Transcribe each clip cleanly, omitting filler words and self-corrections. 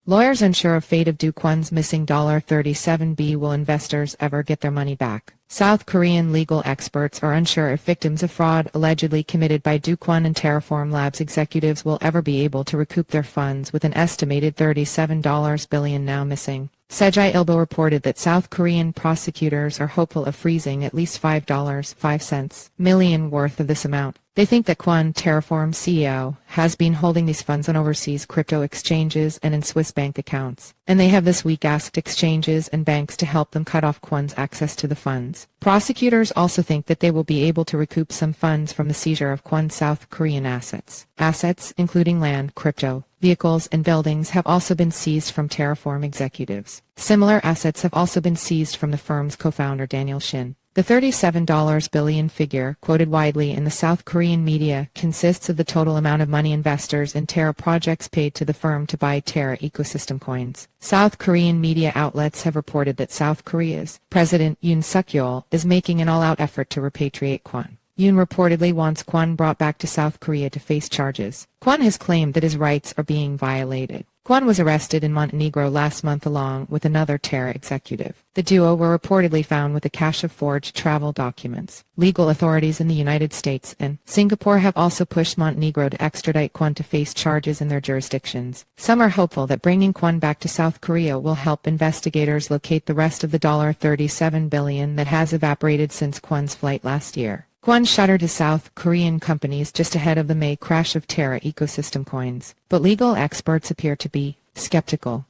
Lawyers unsure of fate of Do Kwon's missing $37 will investors ever get their money back? South Korean legal experts are unsure if victims of fraud allegedly committed by Do Kwon and Terraform Labs executives will ever be able to recoup their funds, with an estimated $37 billion now missing. Segye Ilbo reported that South Korean prosecutors are hopeful of freezing at least $5.05 million worth of this amount. They think that Kwon, Terraform CEO, has been holding these funds on overseas crypto exchanges and in Swiss bank accounts, and they have this week asked exchanges and banks to help them cut off Kwon's access to the funds. Prosecutors also think that they will be able to recoup some funds from the seizure of Kwon's South Korean assets. Assets, including land, crypto, vehicles, and buildings, have also been seized from Terraform executives. Similar assets have also been seized from the firm's co-founder Daniel Shin. The $37 billion figure, quoted widely in the South Korean media, consists of the total amount of money investors in Terra projects paid to the firm to buy Terra ecosystem coins. South Korean media outlets have reported that South Korea's President Yoon Suk-yeol is making an all-out effort to repatriate Kwon. Yoon reportedly wants Kwon brought back to South Korea to face charges. Kwon has claimed that his rights are being violated. Kwon was arrested in Montenegro last month along with another Terra executive. The duo were reportedly found with a cache of forged travel documents. Legal authorities in the United States and Singapore have also pushed Montenegro to extradite Kwon to face charges in their jurisdictions. Some are hopeful that bringing Kwon back to South Korea will help investigators locate the rest of the $37 billion that has evaporated since Kwon's flight last year. Kwon shuttered his South Korean companies just ahead of the May crash of Terra ecosystem coins, but legal experts appear to be skeptical.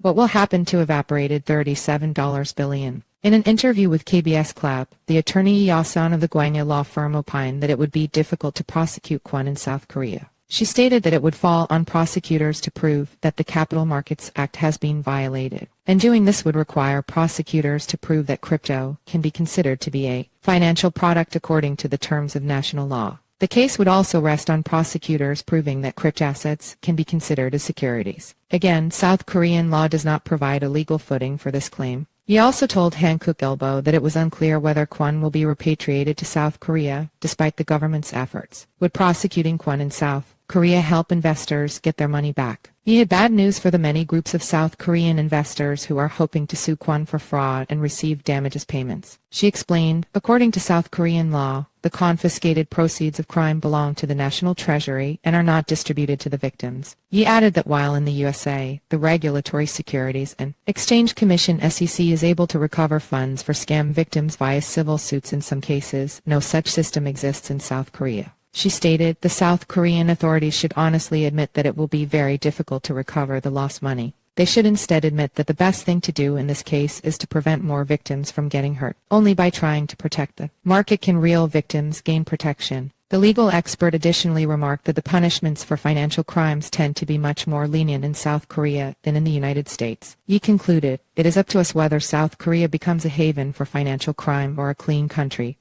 What will happen to evaporated $37 billion? In an interview with KBS Club, the attorney Yasun of the Gwanya law firm opined that it would be difficult to prosecute Kwon in South Korea. She stated that it would fall on prosecutors to prove that the Capital Markets Act has been violated, and doing this would require prosecutors to prove that crypto can be considered to be a financial product according to the terms of national law. The case would also rest on prosecutors proving that cryptassets can be considered as securities. Again, South Korean law does not provide a legal footing for this claim. He also told Segye Ilbo that it was unclear whether Kwon will be repatriated to South Korea, despite the government's efforts. Would prosecuting Kwon in South Korea help investors get their money back? He had bad news for the many groups of South Korean investors who are hoping to sue Kwon for fraud and receive damages payments. She explained, according to South Korean law, the confiscated proceeds of crime belong to the national treasury and are not distributed to the victims. He added that while in the USA, the Regulatory Securities and Exchange Commission (SEC) is able to recover funds for scam victims via civil suits in some cases, no such system exists in South Korea. She stated, the South Korean authorities should honestly admit that it will be very difficult to recover the lost money. They should instead admit that the best thing to do in this case is to prevent more victims from getting hurt. Only by trying to protect the market can real victims gain protection. The legal expert additionally remarked that the punishments for financial crimes tend to be much more lenient in South Korea than in the United States. He concluded, it is up to us whether South Korea becomes a haven for financial crime or a clean country.